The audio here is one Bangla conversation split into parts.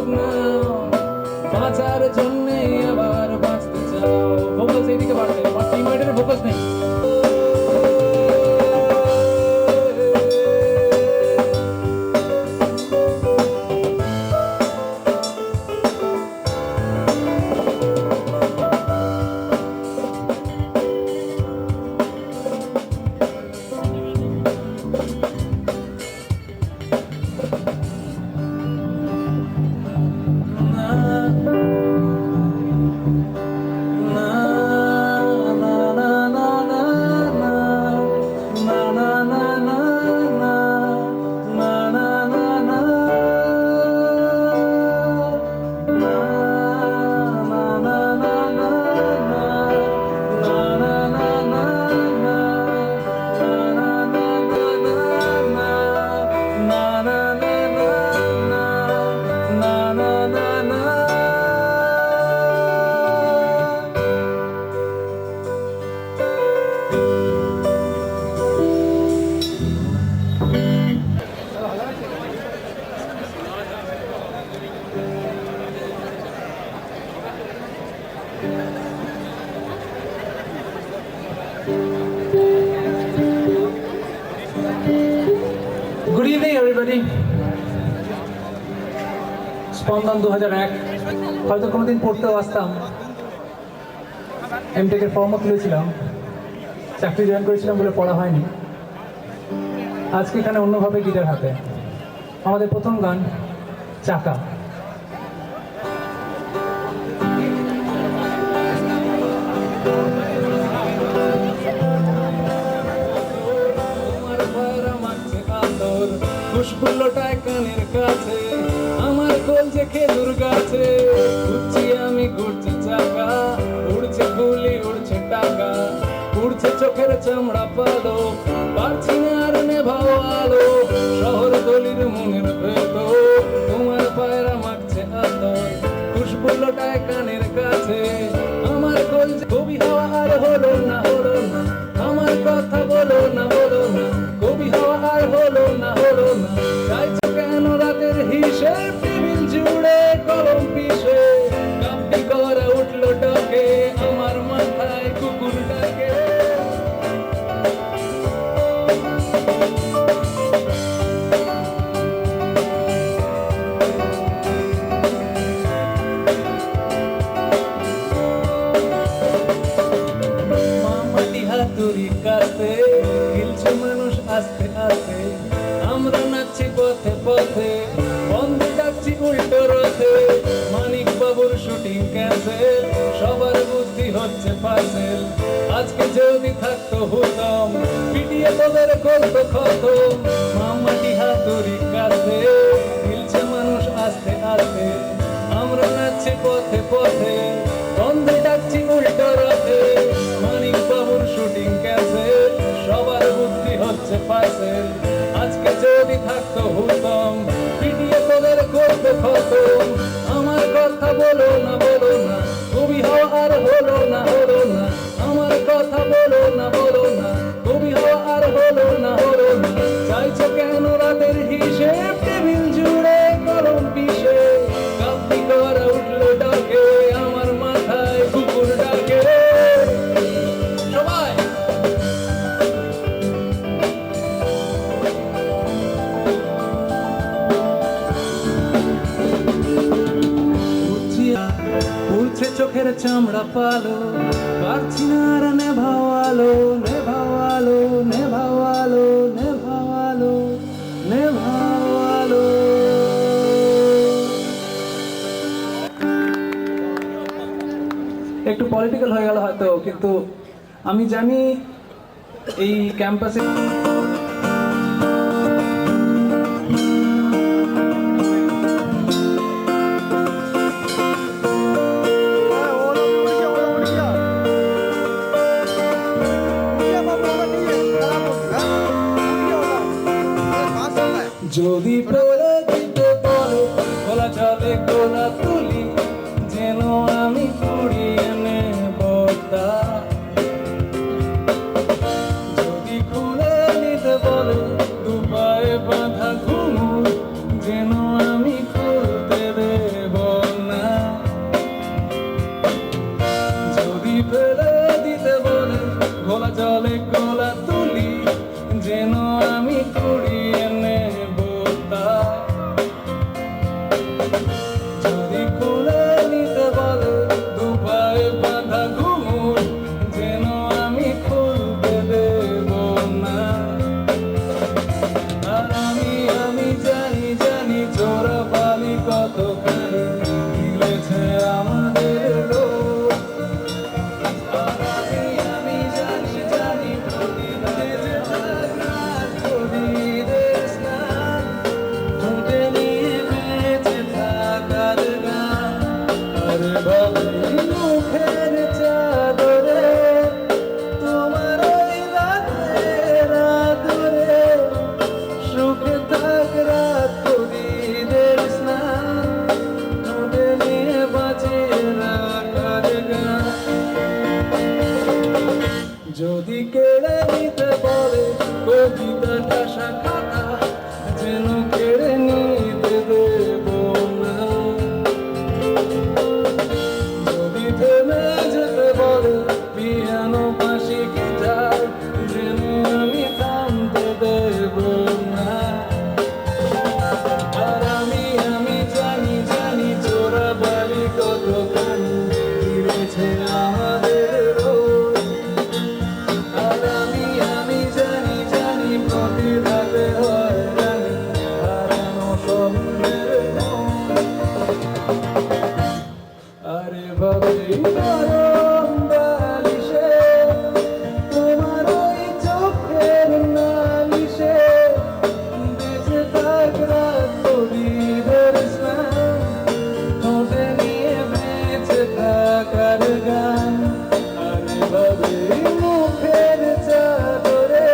সুযোগ নাও, বাঁচার জন্যে আবার বাঁচতে চাও। ফোকাস এইদিকে বাড়বে, আমার টিমমেটের ফোকাস নেই। Good evening, everybody. স্পন্দন 2001 হয়তো কোনোদিন পড়তেও আসতাম, এমটেকের ফর্মও তুলেছিলাম, চাকরি জয়েন করেছিলাম বলে পড়া হয়নি। আজকে এখানে অন্যভাবে গিটার হাতে। আমাদের প্রথম গান চাকা। খুশবুলোটায় কানের কাছে, আমার কলজে খেজুর গাছে, ঘুরছি আমি ঘুরছি চাকা, উড়ছে গুলি উড়ছে টাকা, উড়ছে চোখের চামড়া পালো, পারছি না আর নেভাও আলো, শহর গলির মনের ভেতর তোমার পায়রা মাখছে আদর, খুশবুলোটায় কানের কাছে, আমার কলজে কবি হওয়া আর হলো না, হলো না, আমার কথা বলো না, বলো না, কবি হওয়া আর হলো না, হলো না, চাইছো কেন রাতের হিসেব, টেবিল জুড়ে কলম পিষে, কাপটি করে উঠলো ডাকে, আমার মাথায় কুকুর ডাকে। মামাটি হাতুড়ি কাছে গিলছে মানুষ আস্তে আস্তে, আমরা নাচছি পথে পথে, বন্ধু ডাকছি উল্টো রথে, মানিক বাবুর শুটিং ক্যান্সেল, সবার বুদ্ধি হচ্ছে পার্সেল, আজকে যদি থাকতো হুতম, পিটিয়ে তোদের করতো খতম, মামাটি হাতুড়ি কাছে গিলছে মানুষ আস্তে আস্তে, আমরা নাচছি পথে পথে, বন্ধু ডাকছি উল্টো রথে, মানিক বাবুর শুটিং ক্যান্সেল, সবার বুদ্ধি হচ্ছে পার্সেল, আজকে যদি থাকতো হুতম, পিটিয়ে তোদের করতো খতম, আমার কথা বলো না, বলো না, কবি হওয়া আর হলো না, হলো না, আমার কথা বলো না, বলো না, কবি হওয়া আর হলো না, হলো না, চাইছো কেন রাতের হিসেব, টেবিল জুড়ে কলম পিষে, কাপটি করে উঠলো ডাকে, আমার মাথায় কুকুর ডাকে। সবাই উড়ছে চোখের চামড়া পালো, পারছি না আর নেভাওয়ালো, নেভাওয়ালো, নেভাওয়ালো, নেভাওয়ালো, নেভাওয়ালো। একটু পলিটিক্যাল হয়ে গেল হয়তো, কিন্তু আমি জানি এই ক্যাম্পাসে যদি পড়ে দিতে বলো খোলা জলে গোলা তুলি, যেন আমি কুড়িয়ে নেব তা, যদি খুলে নিতে বলো দু পায়ে বাঁধা ঘুমু, যেন আমি খুলতে দেব যদি খুলে নিতে বলে দু পায়ে বাঁধা ঘুমুর, যেন আমি খুলতে দেব না। আর আমি জানি জানি চোরা বালি কতখানি গিলেছে আমাদের রোগ। আর আমি জানি জানি প্রতিদিনের রাত প্রতিদের স্নান, ঠোঁটে নিয়ে বেঁচে থাকার গান। আরে বাবা মুখের চাদরে তোমার ওই রাতের আদরে, সুখে থাক রাত প্রতিদের স্নান, ঠোঁটে নিয়ে বাঁচিয়ে রাখার গান। যদি কেড়ে নিতে বলে কবিতাটা শাখাটা, যেন কেড়ে নিতে দেব না। যদি থেমে যেতে বলে পিয়ানো বাঁশি গিটার, যেন আমি থামতে দেব না। আর আমি জানি জানি চোরা বালি কতখানি গিলেছে আমাদের রোজ। আর আমি জানি জানি প্রতি রাতে হয় রানী হারানো স্বপ্নের মন। আরে ভাবে নরম বালিশে তোমার ওই চোখের নালিশে, বেঁচে থাক রাত প্রদীপের স্নান, ঠোঁটে নিয়ে বেঁচে থাকার গান। আরে ভাবে মুখের চাদরে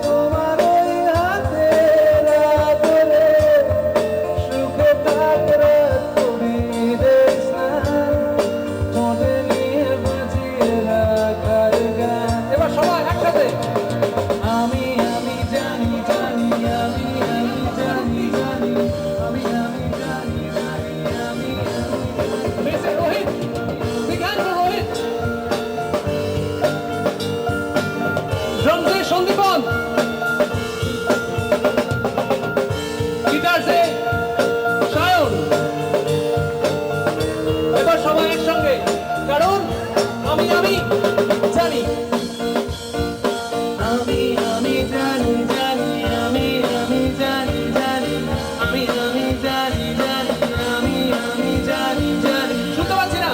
তোমার ওই হাতের আদরে, সুখে থাক রাত প্রদীপের স্নান, ঠোঁটে নিয়ে বাঁচিয়ে রাখার গান। এবার সবাই একসাথে। আমি জানি জানি আমি জানি জানি আমি জানি জানি আমি মিস্টার রোহিত, বিজ্ঞান রোহিত, ড্রামসে সন্দীপন, গিটারসে সায়ন। এবার সবাই একসঙ্গে, কারণ আমি জানি। আমি জানি জানি আমি জানি জানি আমি জানি জানি আমি জানি জানি। শুনতে পাচ্ছি না।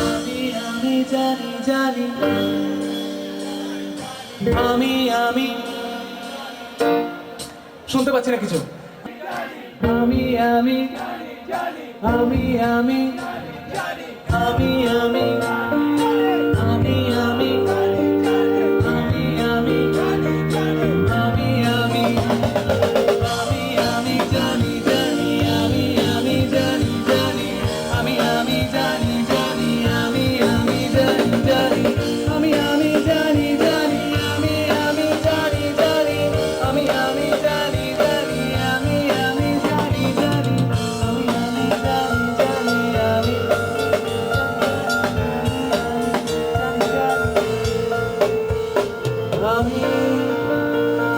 আমি জানি জানি আমি শুনতে পাচ্ছি না কিছু। আমি আমি আমি আমি আমি আমি আমি আমি আমি জানি জানি আমি জানি জানি আমি জানি জানি আমি জানি জানি আমি জানি জানি আমি জানি জানি আমি জানি জানি আমি জানি জানি আমি জানি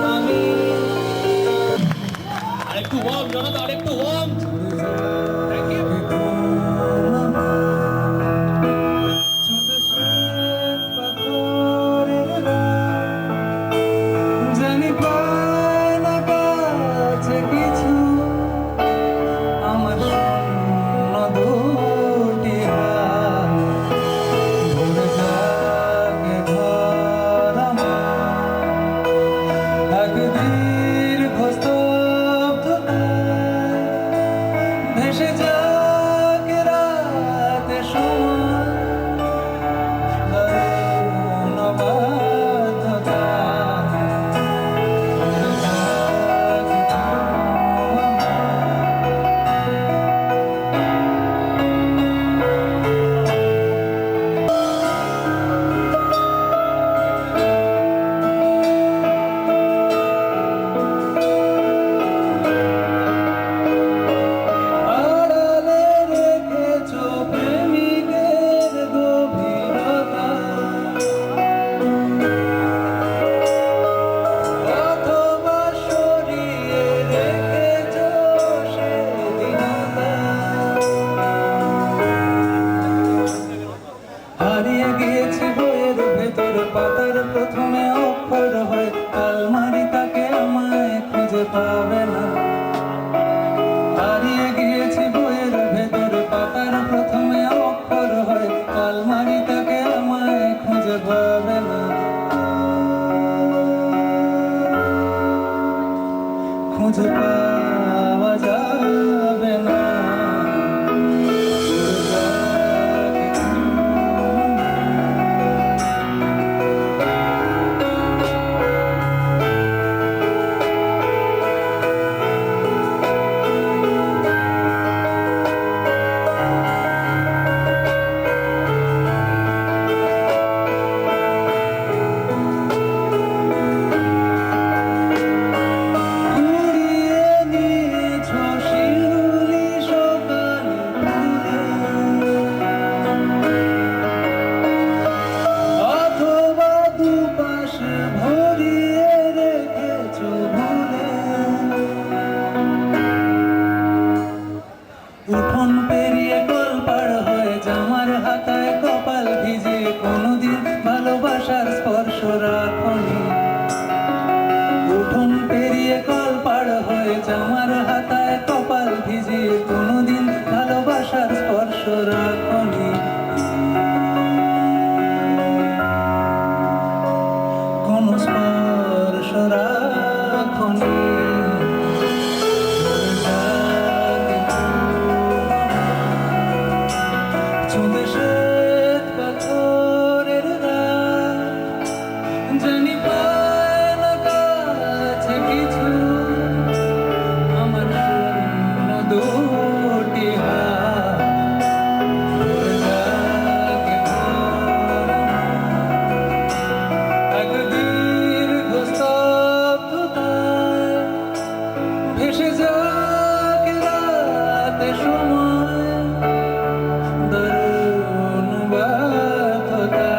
জানি আরেকটু ওয়ার্ম জানো তো, আরেকটু ওয়ার্ম। Thank you. জানি পায় না কাছে কিছু, আমার শূন্য দুটি হাত ভরে থাকে ঘর আমার। এক দীর্ঘ স্তব্ধতায় খুঁজে পাওয়া যাবে না। উঠোন পেরিয়ে কল পার হয়ে জামার হাতায় কপাল ভিজিয়ে কোনোদিন ভালোবাসার স্পর্শ রাখনি। উঠোন পেরিয়ে কল পার হয়ে জামার হাতায় কপাল ভিজিয়ে কোনোদিন ভালোবাসার স্পর্শ রাখনি। কোনো স্পর্শ রাখনি। জানি পায় না কাছে কিছু আমার শূন্য দুটি হাত। এক দীর্ঘ স্তব্ধতায় ভেসে যাক রাতে সময় দারুণ ব্যর্থতা।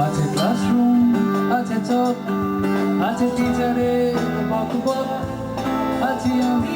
আছে ক্লাসরুম, আছে চক, আছে টিচারের বকবক, আছি আমি